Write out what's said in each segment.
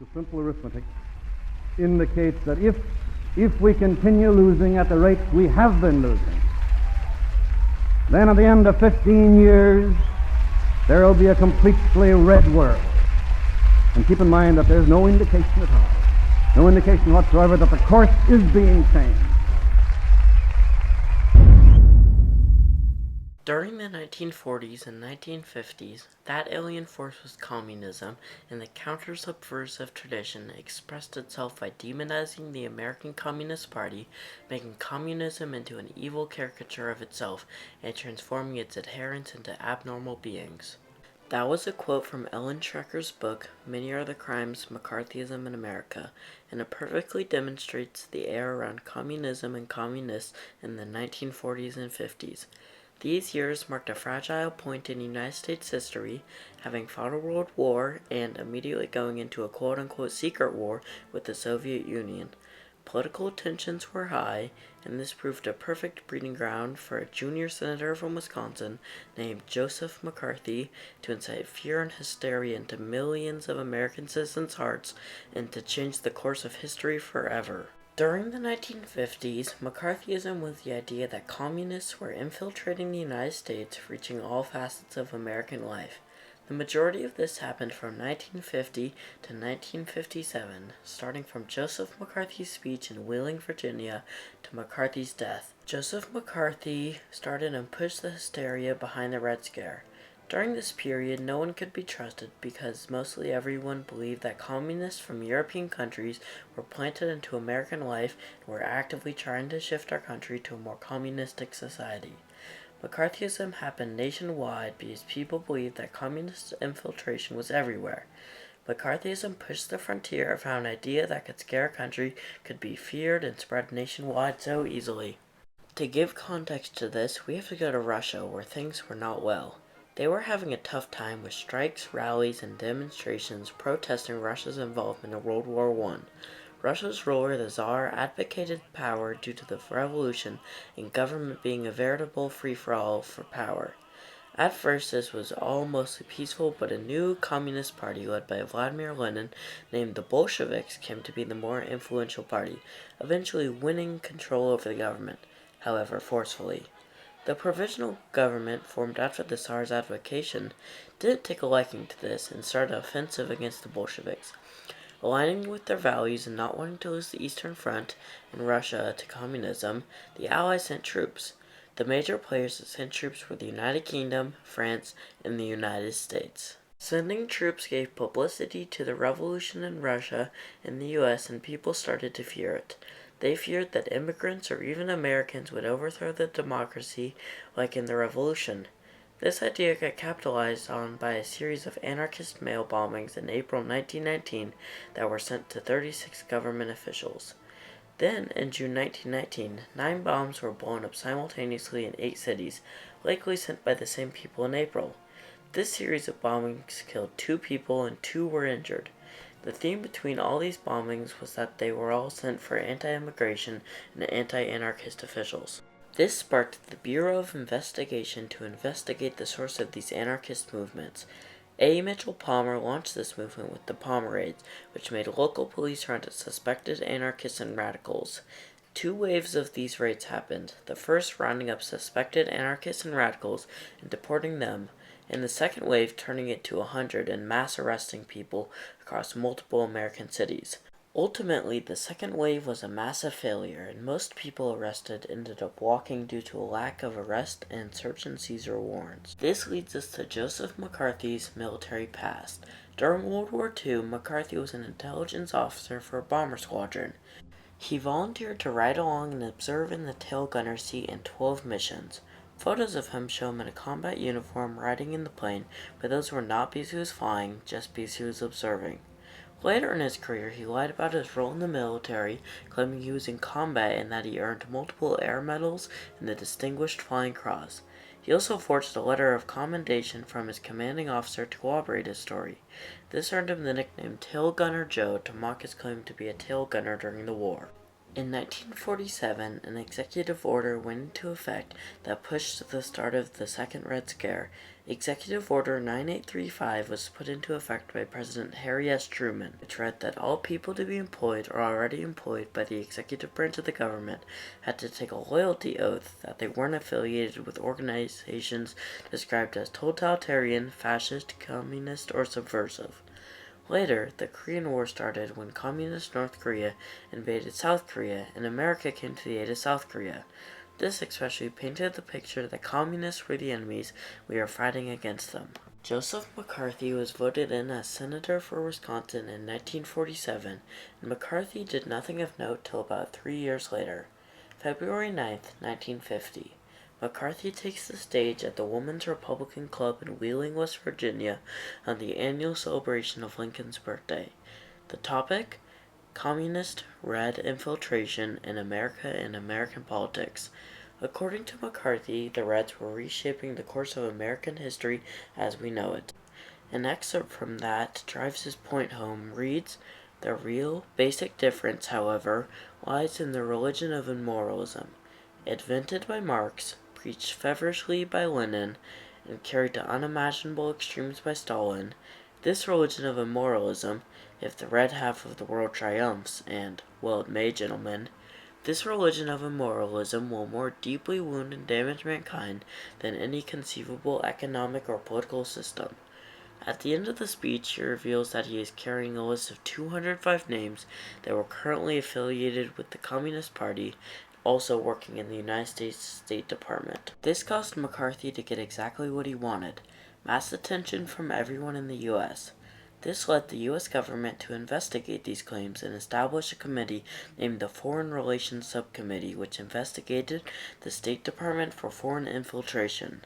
The simple arithmetic indicates that if we continue losing at the rate we have been losing, then at the end of 15 years, there will be a completely red world. And keep in mind that there's no indication at all, no indication whatsoever that the course is being changed. During the 1940s and 1950s, that alien force was communism, and the counter-subversive tradition expressed itself by demonizing the American Communist Party, making communism into an evil caricature of itself, and transforming its adherents into abnormal beings. That was a quote from Ellen Schrecker's book, Many Are the Crimes, McCarthyism in America, and it perfectly demonstrates the air around communism and communists in the 1940s and 50s. These years marked a fragile point in United States history, having fought a world war and immediately going into a quote-unquote secret war with the Soviet Union. Political tensions were high, and this proved a perfect breeding ground for a junior senator from Wisconsin named Joseph McCarthy to incite fear and hysteria into millions of American citizens' hearts and to change the course of history forever. During the 1950s, McCarthyism was the idea that communists were infiltrating the United States, reaching all facets of American life. The majority of this happened from 1950 to 1957, starting from Joseph McCarthy's speech in Wheeling, Virginia, to McCarthy's death. Joseph McCarthy started and pushed the hysteria behind the Red Scare. During this period, no one could be trusted because mostly everyone believed that communists from European countries were planted into American life and were actively trying to shift our country to a more communistic society. McCarthyism happened nationwide because people believed that communist infiltration was everywhere. McCarthyism pushed the frontier of how an idea that could scare a country could be feared and spread nationwide so easily. To give context to this, we have to go to Russia, where things were not well. They were having a tough time with strikes, rallies, and demonstrations protesting Russia's involvement in World War I. Russia's ruler, the Tsar, advocated power due to the revolution and government being a veritable free-for-all for power. At first, this was all mostly peaceful, but a new communist party led by Vladimir Lenin, named the Bolsheviks, came to be the more influential party, eventually winning control over the government, however forcefully. The provisional government, formed after the Tsar's advocation, didn't take a liking to this and started an offensive against the Bolsheviks. Aligning with their values and not wanting to lose the Eastern Front and Russia to communism, the Allies sent troops. The major players that sent troops were the United Kingdom, France, and the United States. Sending troops gave publicity to the revolution in Russia and the US, and people started to fear it. They feared that immigrants or even Americans would overthrow the democracy like in the revolution. This idea got capitalized on by a series of anarchist mail bombings in April 1919 that were sent to 36 government officials. Then, in June 1919, 9 bombs were blown up simultaneously in 8 cities, likely sent by the same people in April. This series of bombings killed 2 people and 2 were injured. The theme between all these bombings was that they were all sent for anti-immigration and anti-anarchist officials. This sparked the Bureau of Investigation to investigate the source of these anarchist movements. A. Mitchell Palmer launched this movement with the Palmer Raids, which made local police hunt suspected anarchists and radicals. 2 waves of these raids happened, the first rounding up suspected anarchists and radicals and deporting them, and the second wave turning it to 100 and mass arresting people across multiple American cities. Ultimately, the second wave was a massive failure, and most people arrested ended up walking due to a lack of arrest and search and seizure warrants. This leads us to Joseph McCarthy's military past. During World War II, McCarthy was an intelligence officer for a bomber squadron. He volunteered to ride along and observe in the tail gunner seat in 12 missions. Photos of him show him in a combat uniform riding in the plane, but those were not because he was flying, just because he was observing. Later in his career, he lied about his role in the military, claiming he was in combat and that he earned multiple air medals and the Distinguished Flying Cross. He also forged a letter of commendation from his commanding officer to corroborate his story. This earned him the nickname Tail Gunner Joe to mock his claim to be a tail gunner during the war. In 1947, an executive order went into effect that pushed the start of the Second Red Scare. Executive Order 9835 was put into effect by President Harry S. Truman, which read that all people to be employed or already employed by the executive branch of the government had to take a loyalty oath that they weren't affiliated with organizations described as totalitarian, fascist, communist, or subversive. Later, the Korean War started when Communist North Korea invaded South Korea and America came to the aid of South Korea. This especially painted the picture that communists were the enemies, we are fighting against them. Joseph McCarthy was voted in as senator for Wisconsin in 1947, and McCarthy did nothing of note till about 3 years later. February 9th, 1950. McCarthy takes the stage at the Women's Republican Club in Wheeling, West Virginia, on the annual celebration of Lincoln's birthday. The topic? Communist Red infiltration in America and American politics. According to McCarthy, the Reds were reshaping the course of American history as we know it. An excerpt from that drives his point home reads, "The real, basic difference, however, lies in the religion of immoralism. Invented by Marx, preached feverishly by Lenin, and carried to unimaginable extremes by Stalin, this religion of immoralism, if the red half of the world triumphs, and well it may, gentlemen, this religion of immoralism will more deeply wound and damage mankind than any conceivable economic or political system." At the end of the speech, he reveals that he is carrying a list of 205 names that were currently affiliated with the Communist Party, also working in the United States State Department. This caused McCarthy to get exactly what he wanted: mass attention from everyone in the U.S. This led the U.S. government to investigate these claims and establish a committee named the Foreign Relations Subcommittee, which investigated the State Department for foreign infiltration.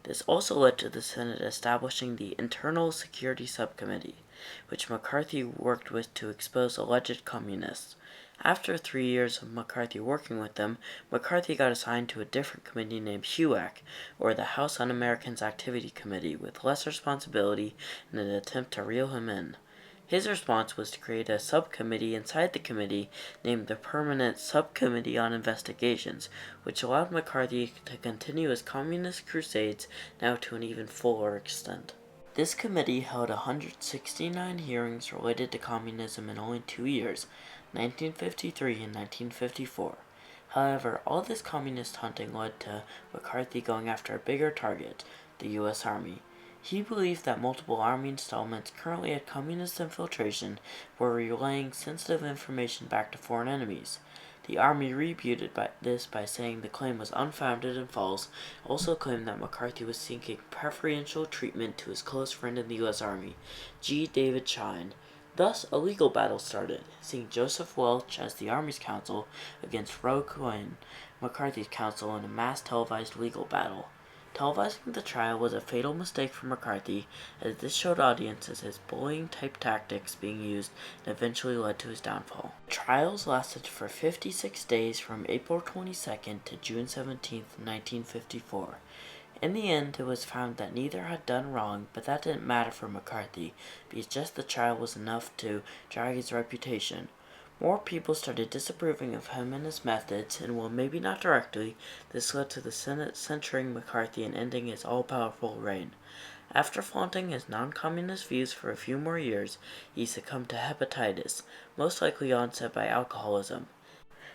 This also led to the Senate establishing the Internal Security Subcommittee, which McCarthy worked with to expose alleged communists. After 3 years of McCarthy working with them, McCarthy got assigned to a different committee named HUAC, or the House Un-Americans Activity Committee, with less responsibility in an attempt to reel him in. His response was to create a subcommittee inside the committee named the Permanent Subcommittee on Investigations, which allowed McCarthy to continue his communist crusades, now to an even fuller extent. This committee held 169 hearings related to communism in only 2 years, 1953 and 1954. However, all this communist hunting led to McCarthy going after a bigger target, the U.S. Army. He believed that multiple Army installments currently at communist infiltration were relaying sensitive information back to foreign enemies. The Army rebutted this by saying the claim was unfounded and false, also claimed that McCarthy was seeking preferential treatment to his close friend in the U.S. Army, G. David Chine. Thus, a legal battle started, seeing Joseph Welch as the Army's counsel against Roe Cohen, McCarthy's counsel, in a mass televised legal battle. Televising the trial was a fatal mistake for McCarthy, as this showed audiences his bullying-type tactics being used and eventually led to his downfall. The trials lasted for 56 days from April 22nd to June 17, 1954. In the end, it was found that neither had done wrong, but that didn't matter for McCarthy, because just the trial was enough to drag his reputation. More people started disapproving of him and his methods, and while maybe not directly, this led to the Senate censuring McCarthy and ending his all-powerful reign. After flaunting his non-communist views for a few more years, he succumbed to hepatitis, most likely onset by alcoholism.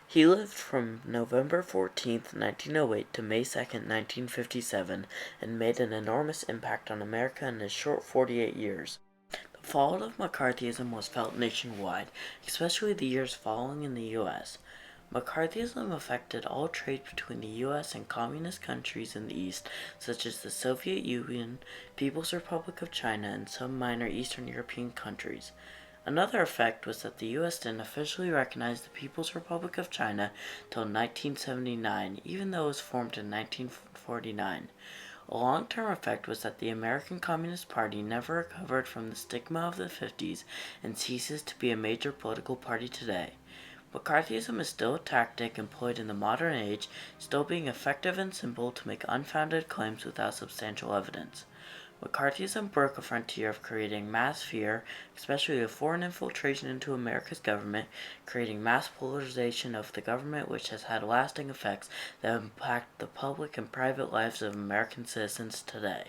He lived from November 14, 1908 to May 2, 1957, and made an enormous impact on America in his short 48 years. The fallout of McCarthyism was felt nationwide, especially the years following in the U.S. McCarthyism affected all trade between the U.S. and communist countries in the East, such as the Soviet Union, People's Republic of China, and some minor Eastern European countries. Another effect was that the U.S. didn't officially recognize the People's Republic of China till 1979, even though it was formed in 1949. A long-term effect was that the American Communist Party never recovered from the stigma of the 50s and ceases to be a major political party today. McCarthyism is still a tactic employed in the modern age, still being effective and simple to make unfounded claims without substantial evidence. McCarthyism broke a frontier of creating mass fear, especially of foreign infiltration into America's government, creating mass polarization of the government, which has had lasting effects that impact the public and private lives of American citizens today.